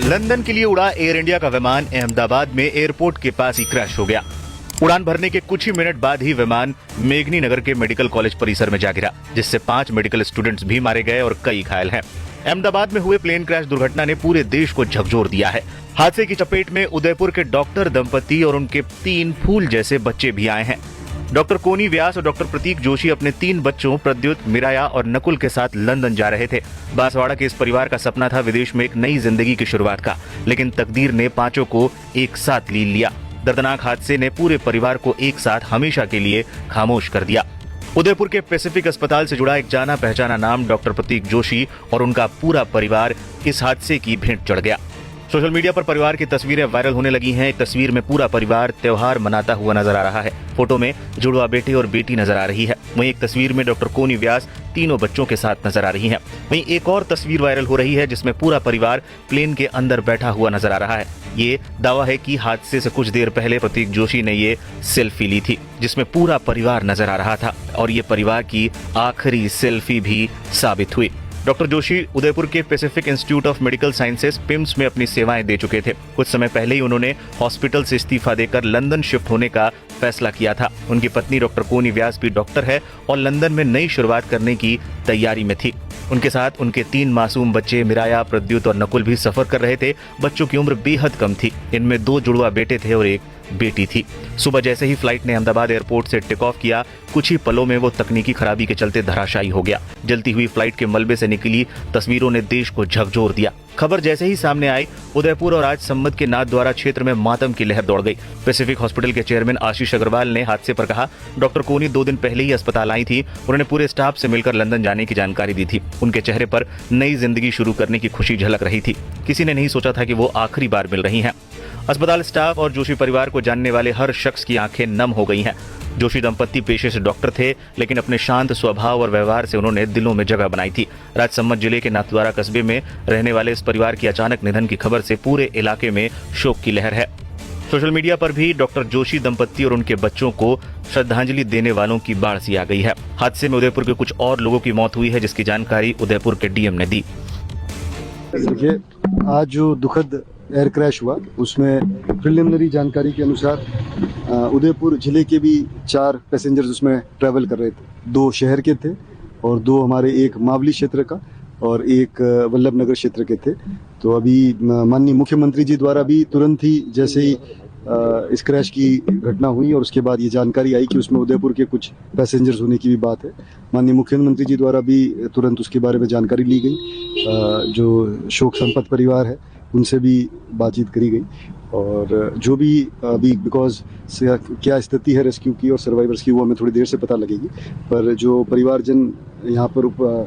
London के लिए उड़ा एयर इंडिया का विमान अहमदाबाद में एयरपोर्ट के पास ही क्रैश हो गया। उड़ान भरने के कुछ ही मिनट बाद ही विमान मेघनी नगर के मेडिकल कॉलेज परिसर में जा गिरा, जिससे 5 मेडिकल स्टूडेंट्स भी मारे गए और कई घायल हैं। अहमदाबाद में हुए प्लेन क्रैश दुर्घटना ने पूरे देश को झकझोर दिया है। हादसे की चपेट में उदयपुर के डॉक्टर दंपति और उनके 3 फूल जैसे बच्चे भी आए हैं। डॉक्टर कोनी व्यास और डॉक्टर प्रतीक जोशी अपने 3 बच्चों प्रद्युत, मिराया और नकुल के साथ लंदन जा रहे थे। बांसवाड़ा के इस परिवार का सपना था विदेश में एक नई जिंदगी की शुरुआत का, लेकिन तकदीर ने पांचों को एक साथ लील लिया। दर्दनाक हादसे ने पूरे परिवार को एक साथ हमेशा के लिए खामोश कर दिया। उदयपुर के पैसिफिक अस्पताल से जुड़ा एक जाना पहचाना नाम डॉक्टर प्रतीक जोशी और उनका पूरा परिवार इस हादसे की भेंट चढ़ गया। सोशल मीडिया पर परिवार की तस्वीरें वायरल होने लगी हैं। एक तस्वीर में पूरा परिवार त्योहार मनाता हुआ नजर आ रहा है। फोटो में जुड़वा बेटे और बेटी नजर आ रही है। वहीं एक तस्वीर में डॉक्टर कोनी व्यास तीनों बच्चों के साथ नजर आ रही हैं। वहीं एक और तस्वीर वायरल हो रही है जिसमें पूरा परिवार प्लेन के अंदर बैठा हुआ नजर आ रहा है। ये दावा है कि हादसे से कुछ देर पहले प्रतीक जोशी ने ये सेल्फी ली थी, जिसमें पूरा परिवार नजर आ रहा था और ये परिवार की आखिरी सेल्फी भी साबित हुई। डॉक्टर जोशी उदयपुर के Pacific institute of medical sciences PIMS में अपनी सेवाएं दे चुके थे। कुछ समय पहले ही उन्होंने हॉस्पिटल से इस्तीफा देकर लंदन शिफ्ट होने का फैसला किया था। उनकी पत्नी डॉक्टर कोनी व्यास भी डॉक्टर है और लंदन में नई शुरुआत करने की तैयारी में थी। उनके साथ उनके 3 मासूम बच्चे मिराया, प्रद्युत और नकुल भी सफर कर रहे थे। बच्चों की उम्र बेहद कम थी। इनमें 2 जुड़वा बेटे थे और 1 बेटी थी। सुबह जैसे ही फ्लाइट ने अहमदाबाद एयरपोर्ट से टेक ऑफ किया, कुछ ही पलों में वो तकनीकी खराबी के चलते धराशायी हो गया। जलती हुई फ्लाइट के मलबे से निकली तस्वीरों ने देश को झकझोर दिया। खबर जैसे ही सामने आई, उदयपुर और आज सम्मत के नाथद्वारा क्षेत्र में मातम की लहर दौड़ गई। पैसिफिक हॉस्पिटल के चेयरमैन आशीष अग्रवाल ने हादसे पर कहा, डॉक्टर कोनी 2 दिन पहले ही अस्पताल आई थी। उन्होंने पूरे स्टाफ से मिलकर लंदन जाने की जानकारी दी थी। उनके चेहरे पर नई जिंदगी शुरू करने की खुशी झलक रही थी। किसी ने नहीं सोचा था कि वो आखिरी बार मिल रही हैं। अस्पताल स्टाफ और जोशी परिवार को जानने वाले हर शख्स की आंखें नम हो गई हैं। जोशी दंपत्ति पेशे से डॉक्टर थे, लेकिन अपने शांत स्वभाव और व्यवहार से उन्होंने दिलों में जगह बनाई थी। राजसमंद जिले के नाथद्वारा कस्बे में रहने वाले इस परिवार की अचानक निधन की खबर से पूरे इलाके में शोक की लहर है। सोशल मीडिया पर भी डॉक्टर जोशी दंपत्ति और उनके बच्चों को श्रद्धांजलि देने वालों की बाढ़ सी आ गई है। हादसे में उदयपुर के कुछ और लोगों की मौत हुई है, जिसकी जानकारी उदयपुर के डीएम ने दी। देखिए, आज जो दुखद एयर क्रैश हुआ उसमें प्रिलिमिनरी जानकारी के अनुसार उदयपुर जिले के भी 4 पैसेंजर्स उसमें ट्रैवल कर रहे थे। 2 शहर के थे और 2 हमारे, एक मावली क्षेत्र का और एक वल्लभ नगर क्षेत्र के थे। तो अभी माननीय मुख्यमंत्री जी द्वारा भी तुरंत ही जैसे ही इस क्रैश की घटना हुई और उसके बाद ये जानकारी आई कि उसमें उदयपुर के कुछ पैसेंजर्स होने की भी बात है, माननीय मुख्यमंत्री जी द्वारा भी तुरंत उसके बारे में जानकारी ली गई। जो शोक संपन्न परिवार है उनसे भी बातचीत करी गई और जो भी अभी बिकॉज क्या स्थिति है रेस्क्यू की और सर्वाइवर्स की वो हमें थोड़ी देर से पता लगेगी, पर जो परिवारजन यहाँ पर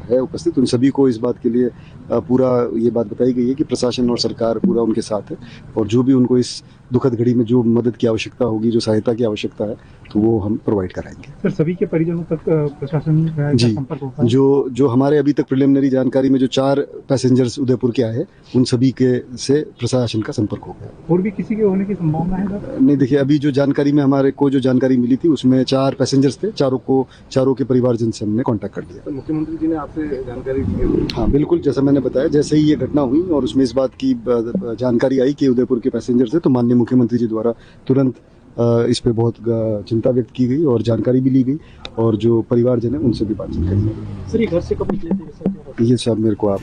है उपस्थित उन सभी को इस बात के लिए पूरा ये बात बताई गई है कि प्रशासन और सरकार पूरा उनके साथ है और जो भी उनको इस दुखद घड़ी में जो मदद की आवश्यकता होगी, जो सहायता की आवश्यकता है, तो वो हम प्रोवाइड कराएंगे। सर, सभी के परिजनों तक प्रशासन जी संपर्क होगा? जो हमारे अभी तक प्रिलिमिनरी जानकारी में जो 4 पैसेंजर्स उदयपुर के आए हैं उन सभी के से प्रशासन का संपर्क हो गया। और भी किसी के होने की संभावना है सर? नहीं, देखिए, अभी जो जानकारी में हमारे को जो जानकारी मिली थी उसमें 4 पैसेंजर्स थे। चारों के परिवारजन से हमने कांटेक्ट कर लिया। तो मुख्यमंत्री जी ने आपसे जानकारी दी? हाँ बिल्कुल, जैसा मैंने बताया, जैसे ही ये घटना हुई और उसमें इस बात की जानकारी आई कि उदयपुर के पैसेंजर्स थे, तो माननीय मुख्यमंत्री जी द्वारा तुरंत इस पे बहुत चिंता व्यक्त की गई और जानकारी भी ली गई और जो परिवारजन है उनसे भी बातचीत करी गई। सर, ये घर से कब निकले थे? ये सब मेरे को आप